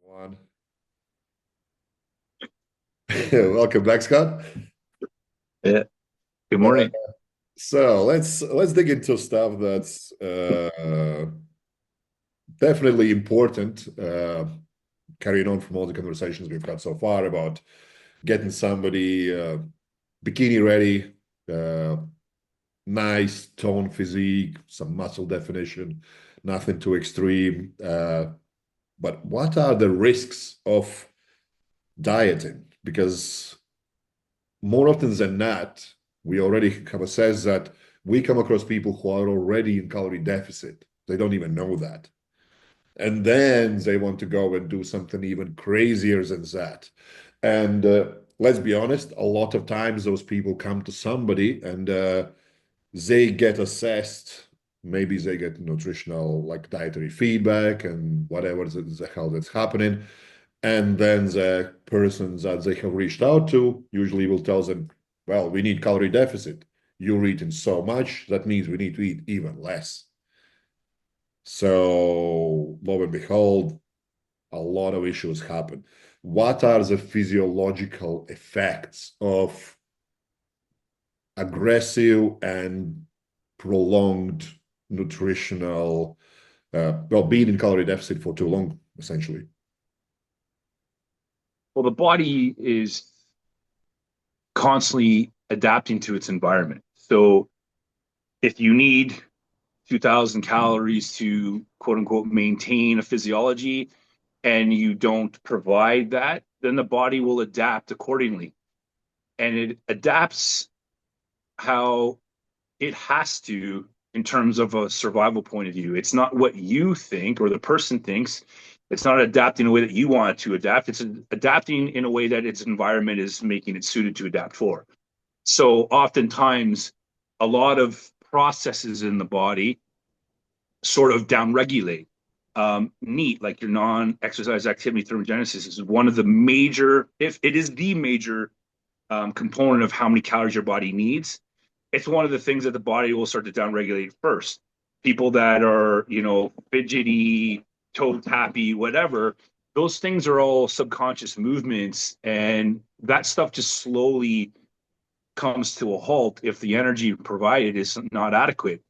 One. Welcome back, Scott. Yeah. Good Uh, morning. so let's dig into stuff that's definitely important. Carrying on from all the conversations we've had so far about getting somebody bikini ready, uh, nice tone physique, some muscle definition, nothing too extreme. But what are the risks of dieting? Because more often than not, we already have assessed that we come across people who are already in calorie deficit. They don't even know that. And then they want to go and do something even crazier than that. And let's be honest, a lot of times those people come to somebody and they get assessed. Maybe they get nutritional, like dietary feedback and whatever the hell that's happening. And then the person that they have reached out to usually will tell them, well, we need calorie deficit. You're eating so much, that means we need to eat even less. So, lo and behold, a lot of issues happen. What are the physiological effects of aggressive and prolonged nutritional, being in calorie deficit for too long, essentially? Well, the body is constantly adapting to its environment. So if you need 2,000 calories to quote unquote maintain a physiology and you don't provide that, then the body will adapt accordingly. And it adapts how it has to in terms of a survival point of view. It's not what you think or the person thinks. It's not adapting in a way that you want it to adapt. It's adapting in a way that its environment is making it suited to adapt for. So oftentimes, a lot of processes in the body sort of downregulate. NEAT, like your non-exercise activity thermogenesis, is one of the major, if it is the major component of how many calories your body needs. It's one of the things that the body will start to downregulate first. People that are, fidgety, toe tappy, whatever, those things are all subconscious movements. And that stuff just slowly comes to a halt if the energy provided is not adequate.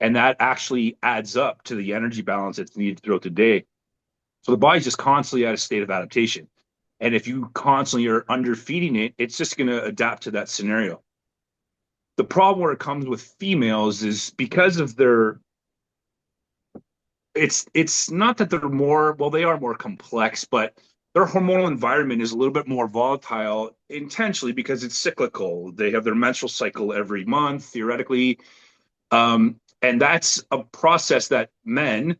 And that actually adds up to the energy balance that's needed throughout the day. So the body's just constantly at a state of adaptation. And if you constantly are underfeeding it, it's just going to adapt to that scenario. The problem where it comes with females is because of their it's not that they're more, well, they are more complex, but their hormonal environment is a little bit more volatile intentionally because it's cyclical. They have their menstrual cycle every month theoretically, and that's a process that men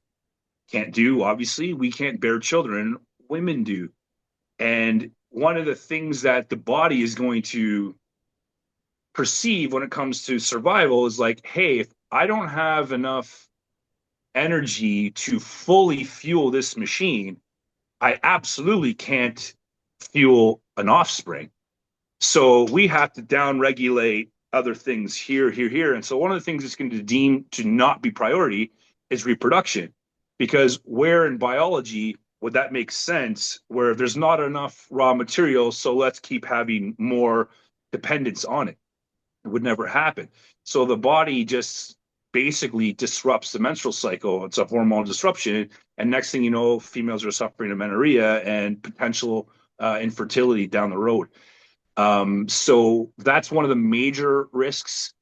can't do. Obviously we can't bear children, women do. And one of the things that the body is going to perceive when it comes to survival is like, hey, if I don't have enough energy to fully fuel this machine, I absolutely can't fuel an offspring. So we have to downregulate other things here, here, here. And so one of the things that's going to deem to not be priority is reproduction. Because where in biology would that make sense where there's not enough raw material, so let's keep having more dependence on it? It would never happen. So the body just basically disrupts the menstrual cycle. It's a hormonal disruption. And next thing you know, females are suffering amenorrhea and potential infertility down the road. So that's one of the major risks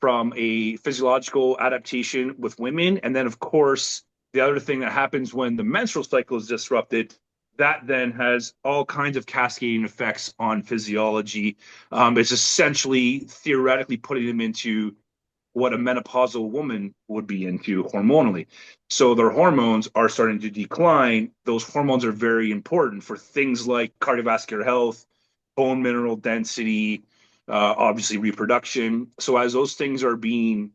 from a physiological adaptation with women. And then, of course, the other thing that happens when the menstrual cycle is disrupted, that then has all kinds of cascading effects on physiology. It's essentially theoretically putting them into what a menopausal woman would be into hormonally. So their hormones are starting to decline. Those hormones are very important for things like cardiovascular health, bone mineral density, obviously reproduction. So as those things are being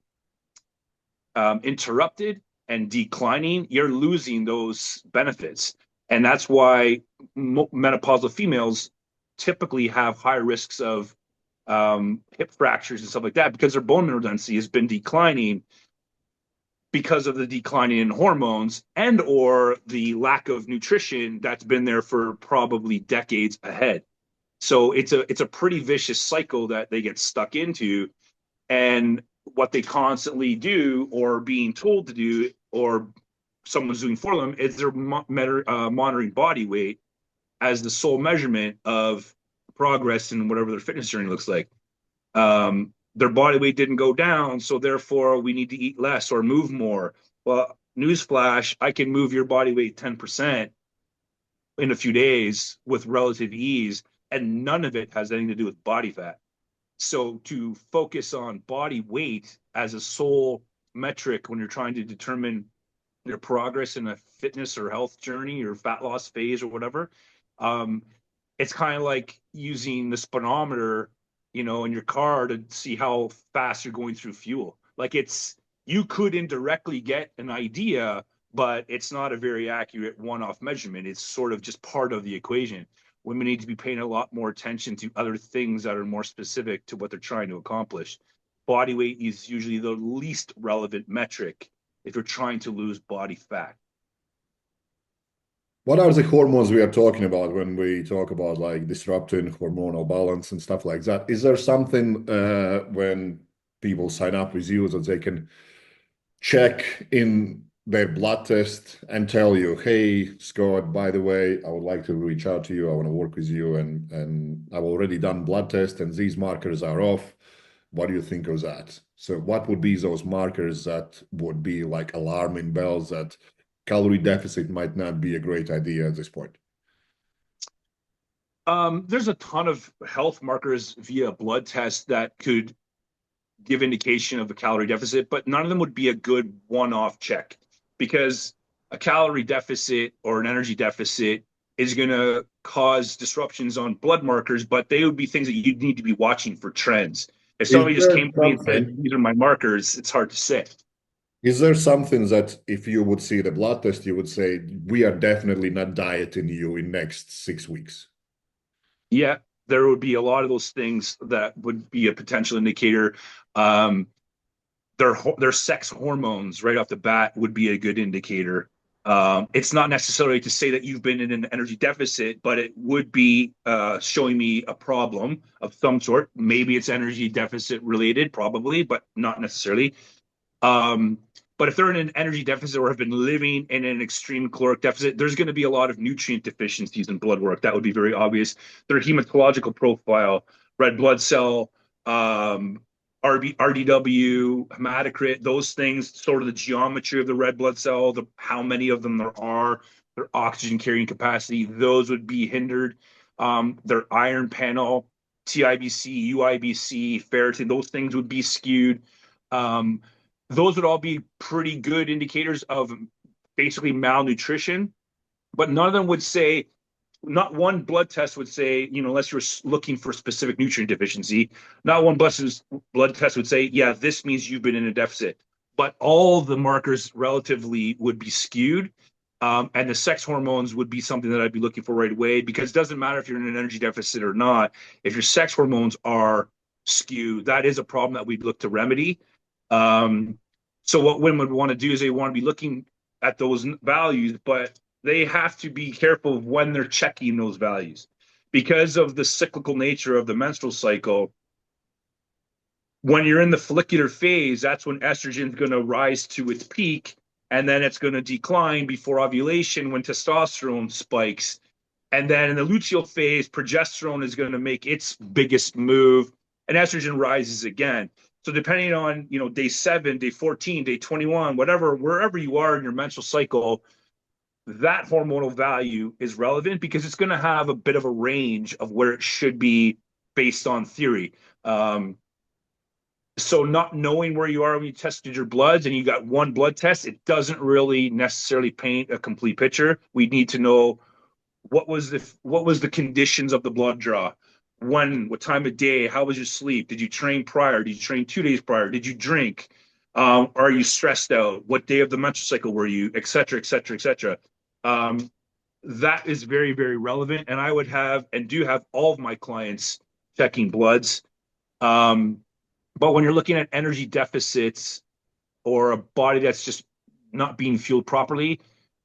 interrupted and declining, you're losing those benefits. And that's why menopausal females typically have higher risks of hip fractures and stuff like that because their bone mineral density has been declining because of the declining in hormones and or the lack of nutrition that's been there for probably decades ahead. So it's a pretty vicious cycle that they get stuck into. And what they constantly do or being told to do or someone's doing for them is they're monitoring body weight as the sole measurement of progress in whatever their fitness journey looks like. Their body weight didn't go down, so therefore we need to eat less or move more. Well, newsflash, I can move your body weight 10% in a few days with relative ease, and none of it has anything to do with body fat. So to focus on body weight as a sole metric when you're trying to determine your progress in a fitness or health journey or fat loss phase or whatever, it's kind of like using the speedometer, in your car to see how fast you're going through fuel. Like you could indirectly get an idea, but it's not a very accurate one-off measurement. It's sort of just part of the equation. Women need to be paying a lot more attention to other things that are more specific to what they're trying to accomplish. Body weight is usually the least relevant metric if you're trying to lose body fat. What are the hormones we are talking about when we talk about like disrupting hormonal balance and stuff like that? Is there something when people sign up with you that they can check in their blood test and tell you, hey, Scott, by the way, I would like to reach out to you. I want to work with you, and I've already done blood test and these markers are off. What do you think of that? So what would be those markers that would be like alarming bells that calorie deficit might not be a great idea at this point? There's a ton of health markers via blood test that could give indication of a calorie deficit, but none of them would be a good one-off check because a calorie deficit or an energy deficit is going to cause disruptions on blood markers, but they would be things that you'd need to be watching for trends. If somebody just came to me and said, these are my markers, it's hard to say. Is there something that if you would see the blood test, you would say, we are definitely not dieting you in next 6 weeks? Yeah, there would be a lot of those things that would be a potential indicator. Their sex hormones right off the bat would be a good indicator. It's not necessarily to say that you've been in an energy deficit, but it would be showing me a problem of some sort. Maybe it's energy deficit related, probably, but not necessarily. But if they're in an energy deficit or have been living in an extreme caloric deficit, there's going to be a lot of nutrient deficiencies in blood work. That would be very obvious. Their hematological profile, red blood cell, RDW, hematocrit, those things, sort of the geometry of the red blood cell, how many of them there are, their oxygen carrying capacity, those would be hindered. Their iron panel, TIBC, UIBC, ferritin, those things would be skewed. Those would all be pretty good indicators of basically malnutrition, but none of them would say, not one blood test would say, unless you're looking for specific nutrient deficiency, not one blood test would say, yeah, this means you've been in a deficit. But all the markers relatively would be skewed. And the sex hormones would be something that I'd be looking for right away, because it doesn't matter if you're in an energy deficit or not. If your sex hormones are skewed, that is a problem that we'd look to remedy. So what women would want to do is they want to be looking at those values, but they have to be careful of when they're checking those values. Because of the cyclical nature of the menstrual cycle, when you're in the follicular phase, that's when estrogen is going to rise to its peak, and then it's going to decline before ovulation when testosterone spikes. And then in the luteal phase, progesterone is going to make its biggest move, and estrogen rises again. So depending on, day 7, day 14, day 21, wherever you are in your menstrual cycle, that hormonal value is relevant because it's going to have a bit of a range of where it should be based on theory. So not knowing where you are when you tested your bloods and you got one blood test, it doesn't really necessarily paint a complete picture. We need to know what was the conditions of the blood draw. When, what time of day, how was your sleep? Did you train prior? Did you train 2 days prior? Did you drink? Are you stressed out? What day of the menstrual cycle were you? Et cetera, et cetera, et cetera. That is very, very relevant. And I would have and do have all of my clients checking bloods. But when you're looking at energy deficits, or a body that's just not being fueled properly,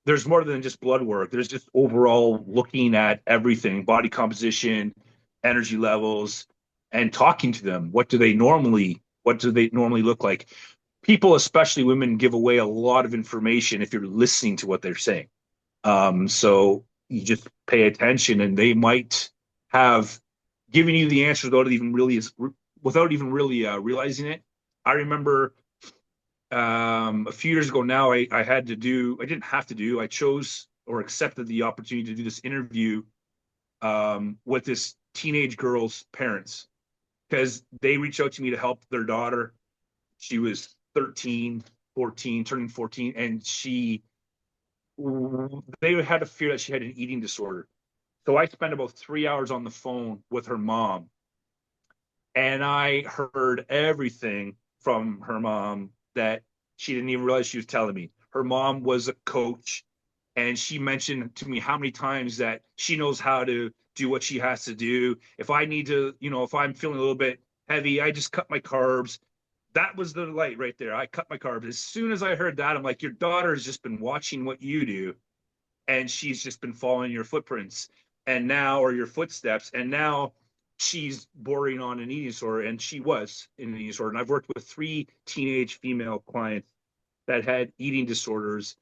there's more than just blood work. There's just overall looking at everything, body composition, energy levels, and talking to them. What do they normally look like? People, especially women, give away a lot of information if you're listening to what they're saying. So you just pay attention, and they might have given you the answers without even really realizing it. I remember a few years ago now, I didn't have to do, I chose or accepted the opportunity to do this interview with this teenage girl's parents because they reached out to me to help their daughter. She was 13, 14, turning 14, and they had a fear that she had an eating disorder. So I spent about 3 hours on the phone with her mom, and I heard everything from her mom that she didn't even realize she was telling me. Her mom was a coach, and she mentioned to me how many times that she knows how to do what she has to do. If I need to, if I'm feeling a little bit heavy, I just cut my carbs. That was the light right there. I cut my carbs. As soon as I heard that, I'm like, your daughter has just been watching what you do, and she's just been following your footprints and now, or your footsteps, and now she's bordering on an eating disorder, and she was in an eating disorder. And I've worked with 3 teenage female clients that had eating disorders,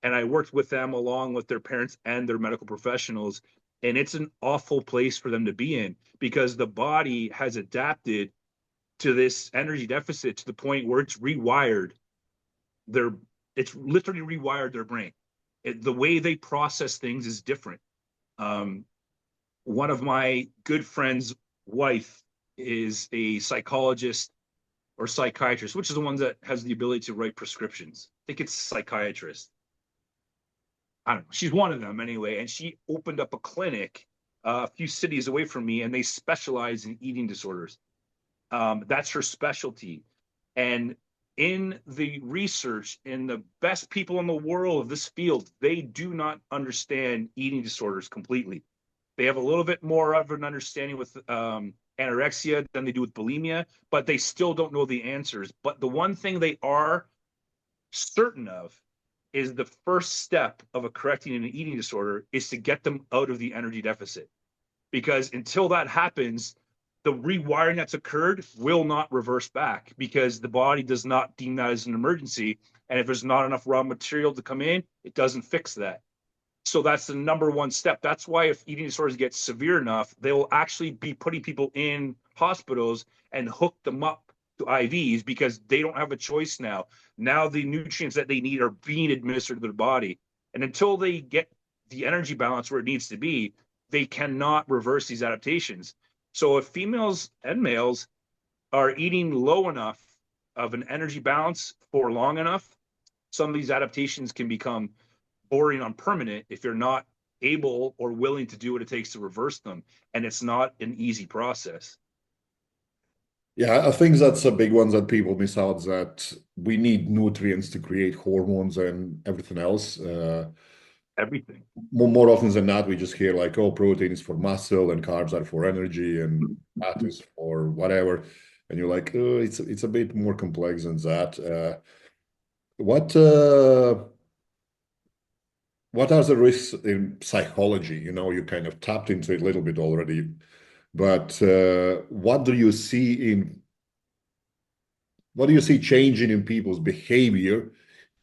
and I worked with them along with their parents and their medical professionals. And it's an awful place for them to be in because the body has adapted to this energy deficit to the point where their it's literally rewired their brain. The way they process things is different. Um, One of my good friends' wife is a psychologist or psychiatrist, which is the one that has the ability to write prescriptions. I think it's psychiatrist. I don't know. She's one of them anyway, and she opened up a clinic a few cities away from me, and they specialize in eating disorders. That's her specialty. And in the research, in the best people in the world of this field, they do not understand eating disorders completely. They have a little bit more of an understanding with anorexia than they do with bulimia, but they still don't know the answers. But the one thing they are certain of is the first step of a correcting an eating disorder is to get them out of the energy deficit. Because until that happens, the rewiring that's occurred will not reverse back because the body does not deem that as an emergency. And if there's not enough raw material to come in, it doesn't fix that. So that's the number one step. That's why if eating disorders get severe enough, they will actually be putting people in hospitals and hook them up to IVs because they don't have a choice now. Now the nutrients that they need are being administered to their body. And until they get the energy balance where it needs to be, they cannot reverse these adaptations. So if females and males are eating low enough of an energy balance for long enough, some of these adaptations can become boring on permanent if you're not able or willing to do what it takes to reverse them. And it's not an easy process. Yeah, I think that's a big one that people miss out, that we need nutrients to create hormones and everything else. Everything. More often than not, we just hear like, oh, protein is for muscle and carbs are for energy and fat is for whatever. And you're like, oh, it's a bit more complex than that. What what are the risks in psychology? You kind of tapped into it a little bit already, but what do you see changing in people's behavior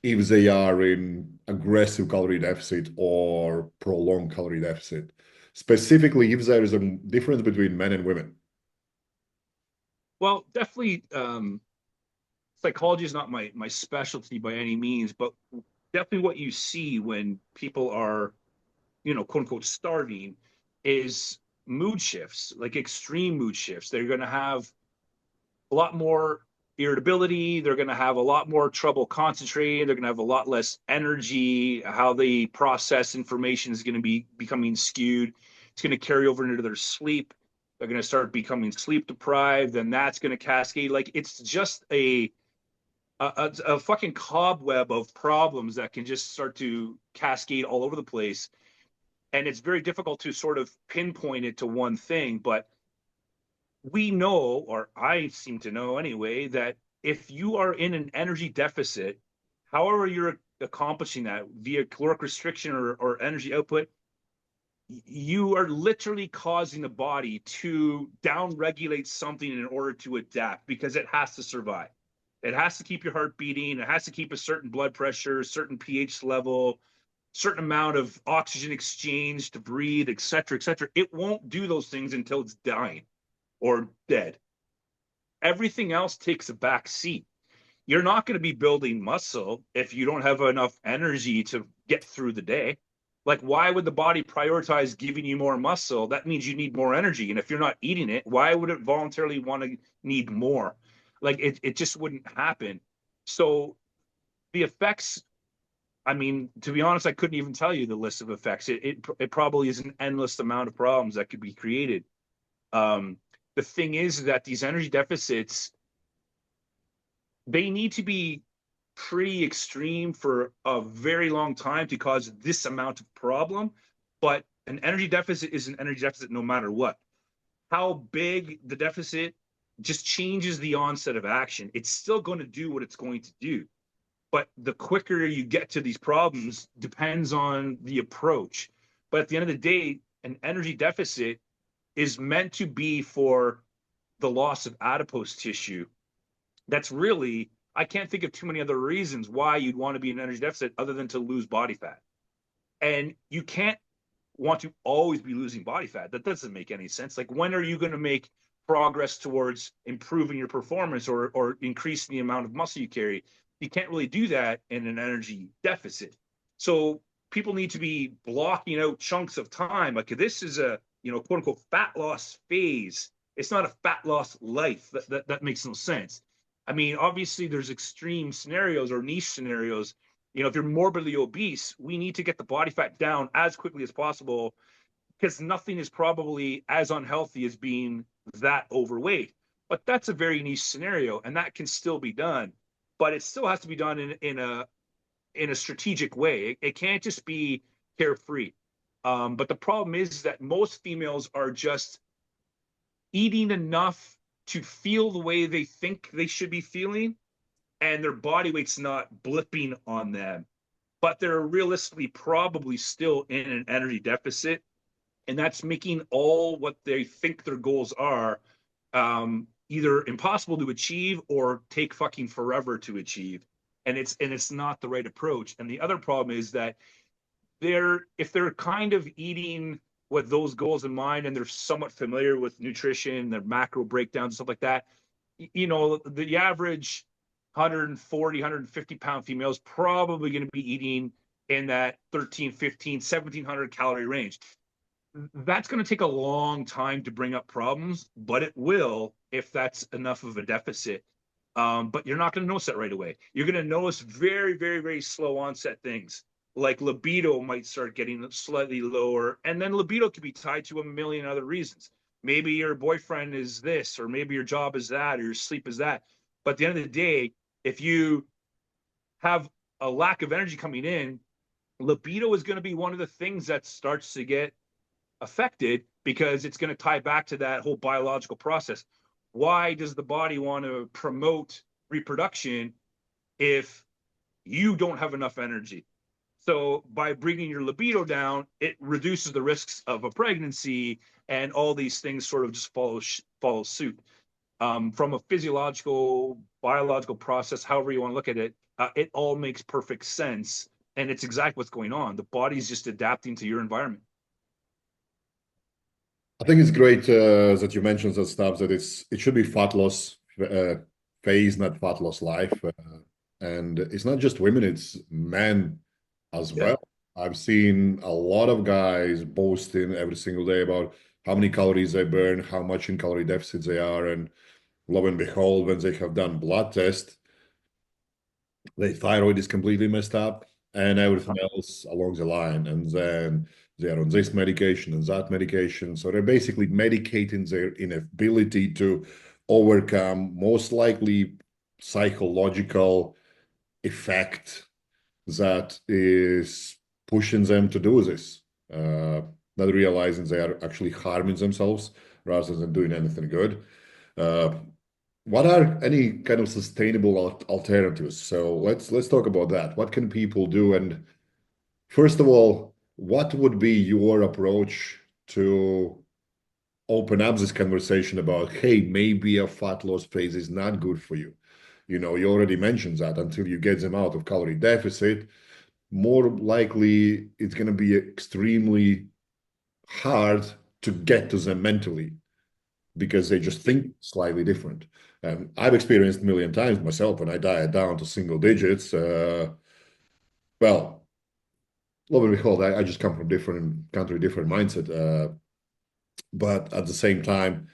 if they are in aggressive calorie deficit or prolonged calorie deficit? Specifically, if there is a difference between men and women. Well, definitely psychology is not my specialty by any means, but definitely what you see when people are, quote unquote, starving is mood shifts, like extreme mood shifts. They're going to have a lot more irritability. They're going to have a lot more trouble concentrating. They're going to have a lot less energy. How they process information is going to be becoming skewed. It's going to carry over into their sleep. They're going to start becoming sleep deprived, and that's going to cascade. Like it's just a fucking cobweb of problems that can just start to cascade all over the place. And it's very difficult to sort of pinpoint it to one thing, but we know, or I seem to know anyway, that if you are in an energy deficit, however you're accomplishing that via caloric restriction or energy output, you are literally causing the body to downregulate something in order to adapt because it has to survive. It has to keep your heart beating. It has to keep a certain blood pressure, certain pH level, certain amount of oxygen exchange to breathe, et cetera, et cetera. It won't do those things until it's dying or dead. Everything else takes a back seat. You're not going to be building muscle if you don't have enough energy to get through the day. Like, why would the body prioritize giving you more muscle? That means you need more energy. And if you're not eating it, why would it voluntarily want to need more? Like, it just wouldn't happen. So the effects, I mean, to be honest, I couldn't even tell you the list of effects. It probably is an endless amount of problems that could be created. The thing is that these energy deficits, they need to be pretty extreme for a very long time to cause this amount of problem. But an energy deficit is an energy deficit no matter what. How big the deficit just changes the onset of action. It's still going to do what it's going to do. But the quicker you get to these problems depends on the approach. But at the end of the day, an energy deficit is meant to be for the loss of adipose tissue. That's really, I can't think of too many other reasons why you'd want to be in an energy deficit other than to lose body fat. And you can't want to always be losing body fat. That doesn't make any sense. Like, when are you going to make progress towards improving your performance or increasing the amount of muscle you carry? You can't really do that in an energy deficit. So people need to be blocking out chunks of time. Like, this is a, quote unquote fat loss phase. It's not a fat loss life. That makes no sense. I mean, obviously there's extreme scenarios or niche scenarios. If you're morbidly obese, we need to get the body fat down as quickly as possible because nothing is probably as unhealthy as being that overweight. But that's a very niche scenario, and that can still be done. But it still has to be done in a strategic way. It can't just be carefree. But the problem is that most females are just eating enough to feel the way they think they should be feeling, and their body weight's not blipping on them, but they're realistically probably still in an energy deficit, and that's making all what they think their goals are either impossible to achieve or take fucking forever to achieve. And it's not the right approach. And the other problem is that if they're kind of eating with those goals in mind and they're somewhat familiar with nutrition, their macro breakdowns and stuff like that, the average 140, 150 pound female is probably going to be eating in that 13, 15, 1700 calorie range. That's going to take a long time to bring up problems, but it will if that's enough of a deficit. But you're not going to notice that right away. You're going to notice very, very, very slow onset things. Like libido might start getting slightly lower, and then libido could be tied to a million other reasons. Maybe your boyfriend is this, or maybe your job is that, or your sleep is that. But at the end of the day, if you have a lack of energy coming in, libido is going to be one of the things that starts to get affected because it's going to tie back to that whole biological process. Why does the body want to promote reproduction if you don't have enough energy? So by bringing your libido down, it reduces the risks of a pregnancy, and all these things sort of just follow suit. From a physiological, biological process, however you want to look at it, it all makes perfect sense, and it's exactly what's going on. The body's just adapting to your environment. I think it's great that you mentioned that stuff, that it should be fat loss phase, not fat loss life. And it's not just women, it's men as well. I've seen a lot of guys boasting every single day about how many calories they burn, how much in calorie deficits they are. And lo and behold, when they have done blood test, their thyroid is completely messed up and everything else along the line. And then they are on this medication and that medication. So they're basically medicating their inability to overcome most likely psychological effect that is pushing them to do this, not realizing they are actually harming themselves rather than doing anything good. what are any kind of sustainable alternatives? So let's talk about that. What can people do? And first of all, what would be your approach to open up this conversation about, hey, maybe a fat loss phase is not good for you? You already mentioned that until you get them out of calorie deficit, more likely it's going to be extremely hard to get to them mentally because they just think slightly different. And I've experienced a million times myself when I diet down to single digits. Well, lo and behold, I just come from different country, different mindset. But at the same time,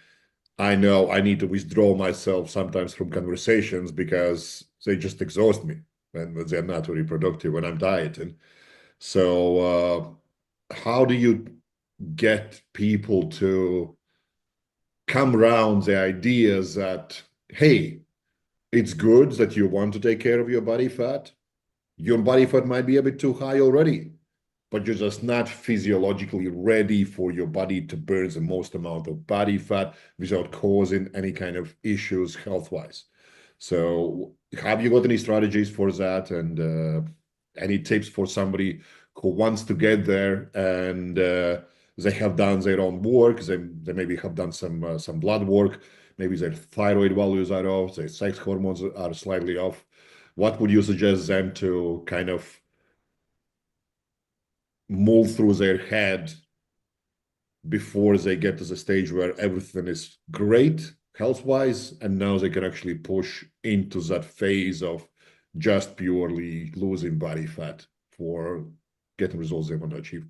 I know I need to withdraw myself sometimes from conversations because they just exhaust me and they're not very productive when I'm dieting. So, how do you get people to come around the ideas that, hey, it's good that you want to take care of your body fat. Your body fat might be a bit too high already, but you're just not physiologically ready for your body to burn the most amount of body fat without causing any kind of issues health-wise. So, have you got any strategies for that, and any tips for somebody who wants to get there and they have done their own work, they maybe have done some blood work, maybe their thyroid values are off, their sex hormones are slightly off. What would you suggest them to kind of mull through their head before they get to the stage where everything is great health-wise, and now they can actually push into that phase of just purely losing body fat for getting results they want to achieve?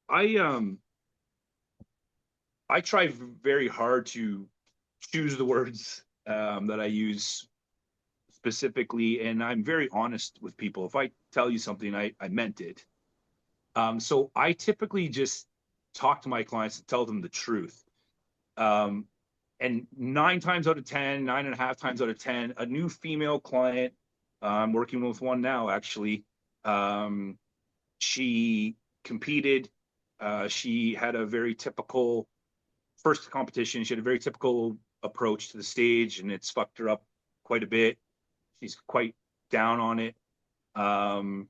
I I try very hard to choose the words that I use specifically, and I'm very honest with people. If I tell you something, I meant it. So I typically just talk to my clients and tell them the truth. Um, and 9 times out of 10, 9.5 times out of 10, a new female client, I'm working with one now actually. Um, she competed. She had a very typical first competition. She had a very typical approach to the stage, and it's fucked her up quite a bit. She's quite down on it. Um,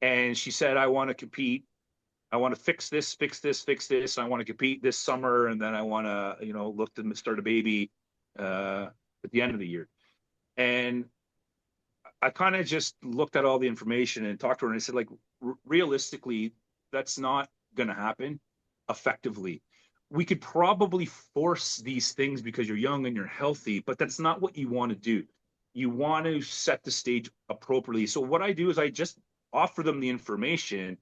and she said, I want to compete. I want to fix this, fix this, fix this. I want to compete this summer, and then I want to, look to start a baby at the end of the year. And I kind of just looked at all the information and talked to her, and I said, like, realistically, that's not going to happen effectively. We could probably force these things because you're young and you're healthy, but that's not what you want to do. You want to set the stage appropriately. So what I do is I just offer them the information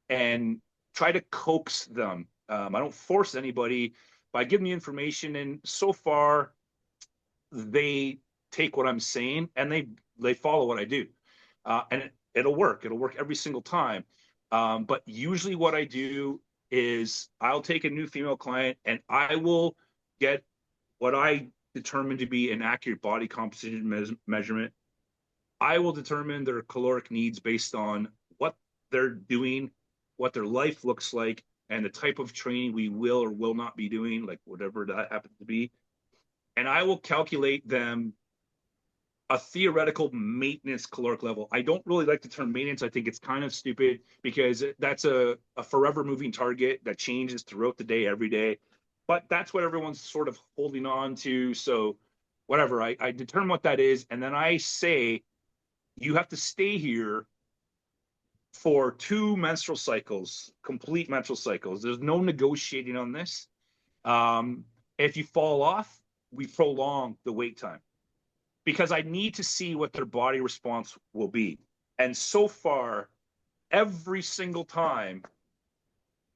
and try to coax them. I don't force anybody, but I give them the information, and so far they take what I'm saying and they follow what I do, and it'll work. It'll work every single time. But usually, what I do is I'll take a new female client and I will get what I determine to be an accurate body composition measurement. I will determine their caloric needs based on what they're doing, what their life looks like, and the type of training we will or will not be doing, like whatever that happens to be. And I will calculate them a theoretical maintenance caloric level. I don't really like the term maintenance. I think it's kind of stupid because that's a forever moving target that changes throughout the day, every day. But that's what everyone's sort of holding on to. So, whatever, I determine what that is. And then I say, you have to stay here for 2 menstrual cycles, complete menstrual cycles. There's no negotiating on this. If you fall off, we prolong the wait time because I need to see what their body response will be. And so far, every single time,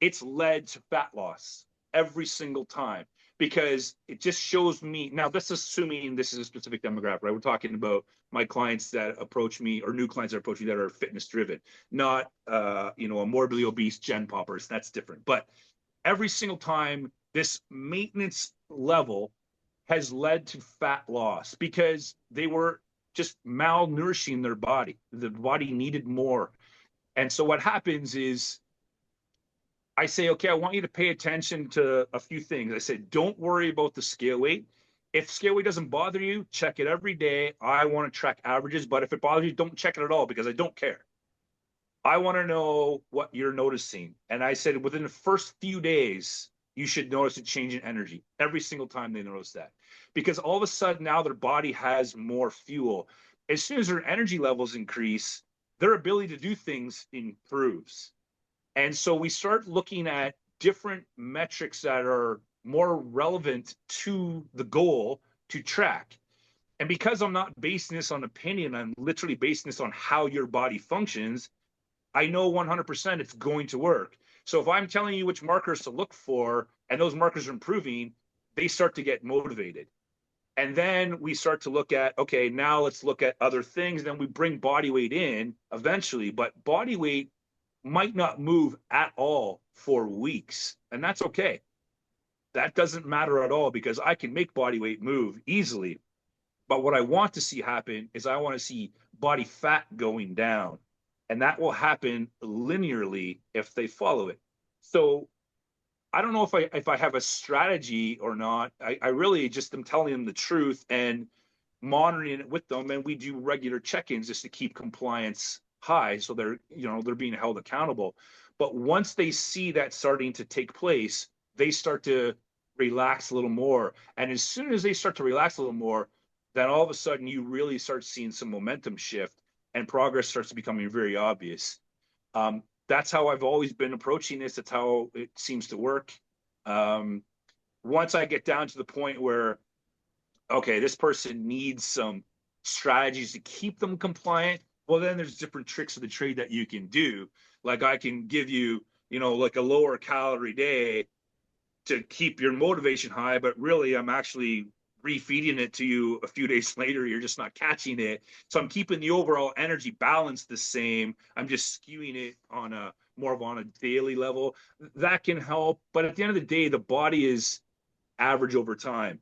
it's led to fat loss every single time because it just shows me. Now, this is assuming this is a specific demographic, right? We're talking about my clients that approach me or new clients that approach me that are fitness driven, not, a morbidly obese gen poppers. That's different. But every single time, this maintenance level has led to fat loss because they were just malnourishing their body. The body needed more. And so what happens is I say, okay, I want you to pay attention to a few things. I said, don't worry about the scale weight. If scale weight doesn't bother you, check it every day. I want to track averages, but if it bothers you, don't check it at all because I don't care. I want to know what you're noticing. And I said within the first few days, you should notice a change in energy every single time they notice that. Because all of a sudden now their body has more fuel. As soon as their energy levels increase, their ability to do things improves. And so we start looking at different metrics that are more relevant to the goal to track. And because I'm not basing this on opinion, I'm literally basing this on how your body functions. I know 100% it's going to work. So if I'm telling you which markers to look for and those markers are improving, they start to get motivated. And then we start to look at, okay, now let's look at other things. Then we bring body weight in eventually, but body weight might not move at all for weeks. And that's okay. That doesn't matter at all because I can make body weight move easily. But what I want to see happen is I want to see body fat going down. And that will happen linearly if they follow it. So I don't know if I have a strategy or not. I really just am telling them the truth and monitoring it with them. And we do regular check-ins just to keep compliance high. So they're being held accountable. But once they see that starting to take place, they start to relax a little more. And as soon as they start to relax a little more, then all of a sudden you really start seeing some momentum shift and progress starts becoming very obvious. That's how I've always been approaching this. That's how it seems to work. Once I get down to the point where, okay, this person needs some strategies to keep them compliant, well, then there's different tricks of the trade that you can do. Like I can give you, like a lower calorie day to keep your motivation high, but really I'm actually refeeding it to you a few days later. You're just not catching it. So I'm keeping the overall energy balance the same. I'm just skewing it on a daily level. That can help. But at the end of the day, the body is average over time.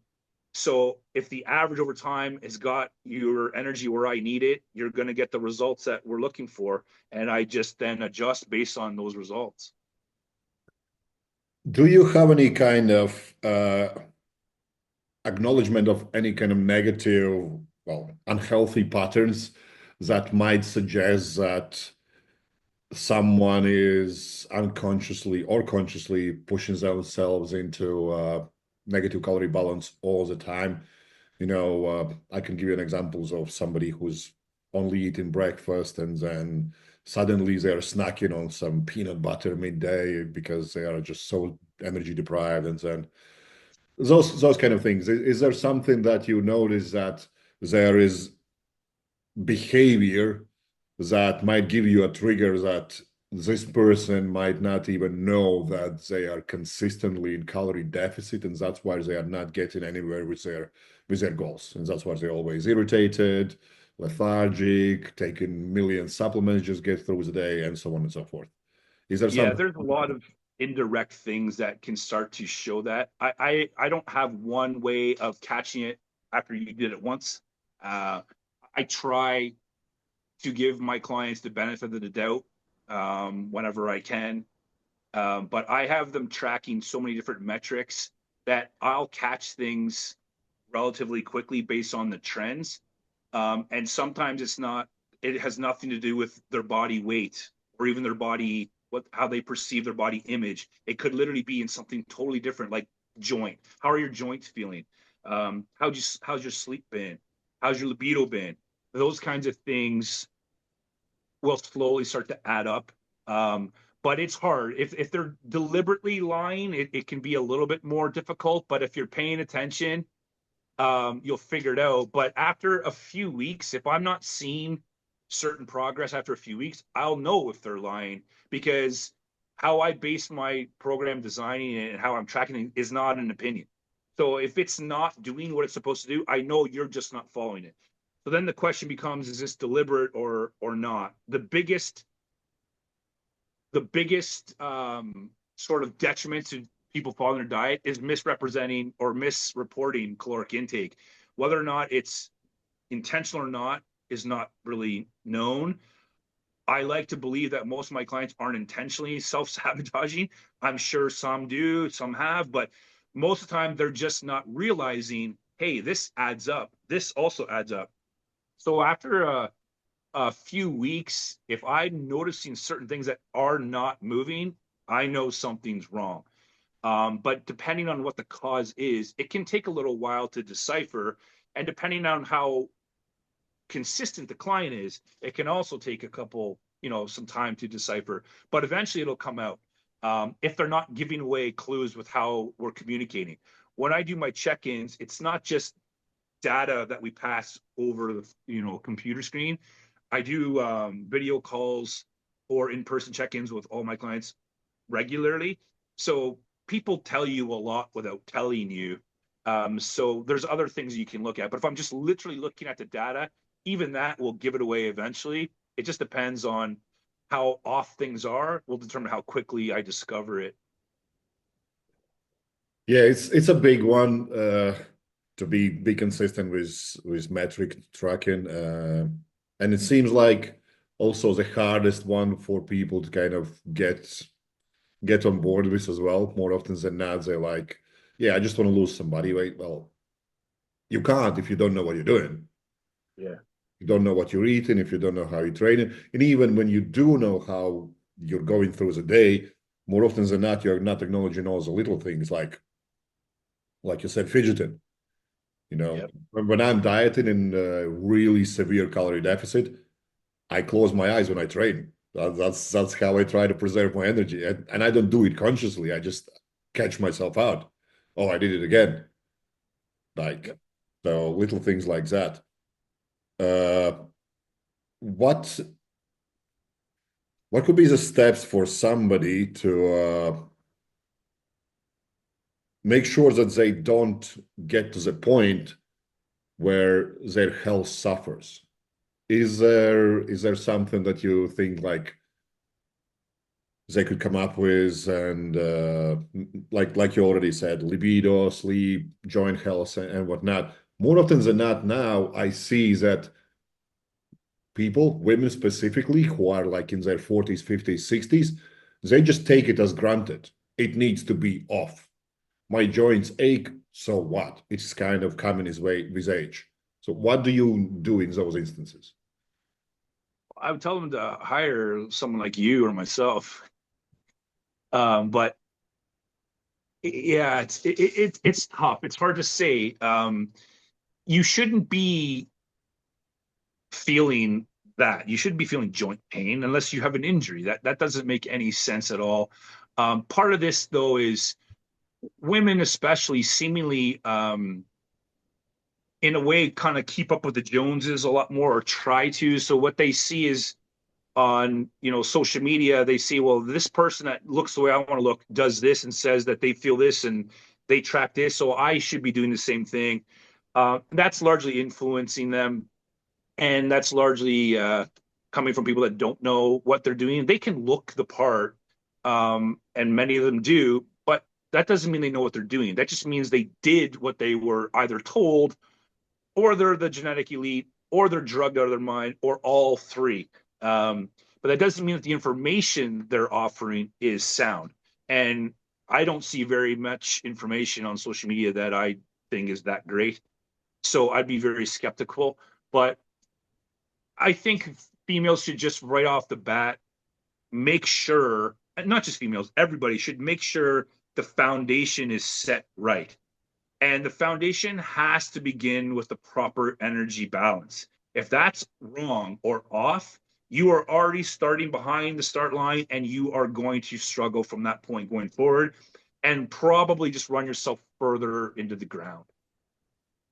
So if the average over time has got your energy where I need it, you're going to get the results that we're looking for. And I just then adjust based on those results. Do you have any kind of acknowledgement of any kind of negative, well, unhealthy patterns that might suggest that someone is unconsciously or consciously pushing themselves into negative calorie balance all the time? I can give you an examples of somebody who's only eating breakfast and then suddenly they're snacking on some peanut butter midday because they are just so energy deprived, and then those kind of things. Is there something that you notice that there is behavior that might give you a trigger that this person might not even know that they are consistently in calorie deficit, and that's why they are not getting anywhere with their goals, and that's why they're always irritated, lethargic, taking million supplements just get through the day, and so on and so forth? Is there Yeah, something? there's a lot of indirect things that can start to show that. I don't have one way of catching it after you did it once. Uh, I try to give my clients the benefit of the doubt whenever I can. But I have them tracking so many different metrics that I'll catch things relatively quickly based on the trends. And sometimes it has nothing to do with their body weight or even their body, how they perceive their body image. It could literally be in something totally different, like joint. How are your joints feeling? How's your sleep been? How's your libido been? Those kinds of things will slowly start to add up. But it's hard. If they're deliberately lying, it can be a little bit more difficult. But if you're paying attention, you'll figure it out. But after a few weeks, if I'm not seeing certain progress after a few weeks, I'll know if they're lying because how I base my program designing and how I'm tracking it is not an opinion. So if it's not doing what it's supposed to do, I know you're just not following it. So then the question becomes, is this deliberate or not? The biggest sort of detriment to people following their diet is misrepresenting or misreporting caloric intake. Whether or not it's intentional or not is not really known. I like to believe that most of my clients aren't intentionally self-sabotaging. I'm sure some do, some have, but most of the time they're just not realizing hey, this adds up. This also adds up. So after a few weeks, if I'm noticing certain things that are not moving, I know something's wrong. But depending on what the cause is, it can take a little while to decipher. And depending on how consistent the client is, it can also take a couple, some time to decipher. But eventually it'll come out if they're not giving away clues with how we're communicating. When I do my check-ins, it's not just data that we pass over the computer screen. I do video calls or in-person check-ins with all my clients regularly. So people tell you a lot without telling you. So there's other things you can look at. But if I'm just literally looking at the data, even that will give it away eventually. It just depends on how off things are, will determine how quickly I discover it. Yeah, it's a big one to be consistent with metric tracking, and it seems like also the hardest one for people to kind of get on board with as well. More often than not, they're like, "Yeah, I just want to lose some body weight." Well, you can't if you don't know what you're doing. Yeah. You don't know what you're eating, if you don't know how you're training, and even when you do know how you're going through the day, more often than not, you're not acknowledging all the little things like you said, fidgeting. You know, Yep. when I'm dieting in a really severe calorie deficit, I close my eyes when I train. That's how I try to preserve my energy, and I don't do it consciously. I just catch myself out. Oh, I did it again. Like, Yep. so little things like that. Uh, what what could be the steps for somebody to make sure that they don't get to the point where their health suffers? Is there something that you think like they could come up with, and like you already said, libido, sleep, joint health, and whatnot? More often than not, now I see that people, women specifically, who are like in their 40s, 50s, 60s, they just take it as granted. It needs to be off. My joints ache, so what? It's kind of coming his way with age. So what do you do in those instances? I would tell them to hire someone like you or myself. But yeah, it's tough. It's hard to say. You shouldn't be feeling that. You shouldn't be feeling joint pain unless you have an injury. That doesn't make any sense at all. Part of this though is women, especially, seemingly in a way kind of keep up with the Joneses a lot more or try to. So what they see is on social media, they see, well, this person that looks the way I want to look does this and says that they feel this and they track this, so I should be doing the same thing. That's largely influencing them, and that's largely coming from people that don't know what they're doing. They can look the part, and many of them do, but that doesn't mean they know what they're doing. That just means they did what they were either told, or they're the genetic elite, or they're drugged out of their mind, or all three. But that doesn't mean that the information they're offering is sound. And I don't see very much information on social media that I think is that great. So I'd be very skeptical. But I think females should just right off the bat make sure, and not just females, everybody should make sure the foundation is set right. And the foundation has to begin with the proper energy balance. If that's wrong or off, you are already starting behind the start line and you are going to struggle from that point going forward and probably just run yourself further into the ground.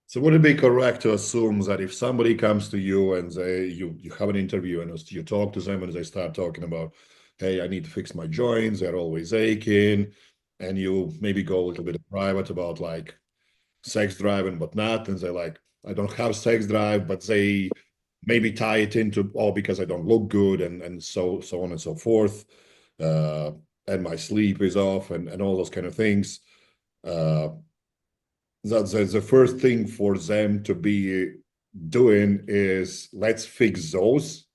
So would it be correct to assume that if somebody comes to you and you have an interview and you talk to them and they start talking about, hey, I need to fix my joints, they're always aching, and you maybe go a little bit private about like sex drive and whatnot, and they're like, I don't have sex drive, but they maybe tie it into, oh, because I don't look good, and so on and so forth, uh, and my sleep is off, and all those kind of things. Uh, that's the first thing for them to be doing is let's fix those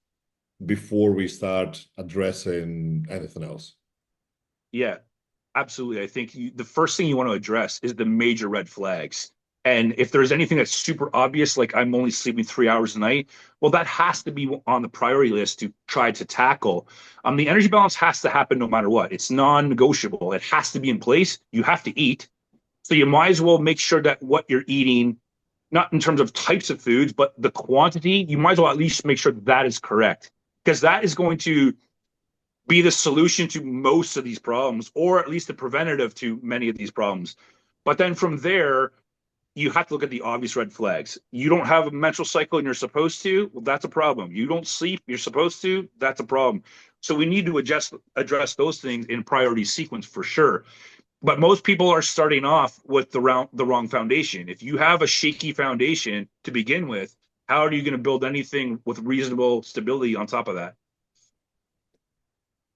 before we start addressing anything else. Yeah, absolutely. I think the first thing you want to address is the major red flags. And if there's anything that's super obvious, like I'm only sleeping 3 hours a night, well, that has to be on the priority list to try to tackle. The energy balance has to happen no matter what. It's non-negotiable. It has to be in place. You have to eat. So you might as well make sure that what you're eating, not in terms of types of foods, but the quantity, you might as well at least make sure that is correct, because that is going to be the solution to most of these problems, or at least the preventative to many of these problems. But then from there, you have to look at the obvious red flags. You don't have a menstrual cycle and you're supposed to, well, that's a problem. You don't sleep, you're supposed to, that's a problem. So we need to address those things in priority sequence for sure. But most people are starting off with the wrong foundation. If you have a shaky foundation to begin with, how are you going to build anything with reasonable stability on top of that?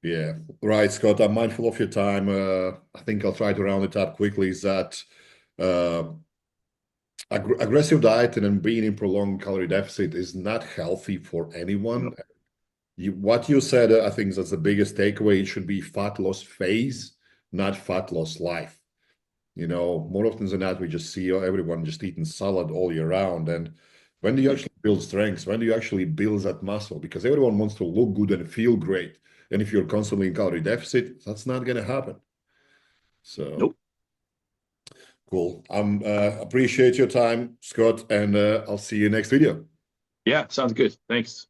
Yeah, right, Scott. I'm mindful of your time. I think I'll try to round it up quickly. Is that aggressive diet and then being in prolonged calorie deficit is not healthy for anyone. What you said, I think that's the biggest takeaway. It should be fat loss phase, not fat loss life. More often than not, we just see everyone just eating salad all year round. And when do you actually build strength? When do you actually build that muscle? Because everyone wants to look good and feel great. And if you're constantly in calorie deficit, that's not going to happen. So. Nope. Cool. Appreciate your time, Scott, and I'll see you next video. Yeah, sounds good. Thanks.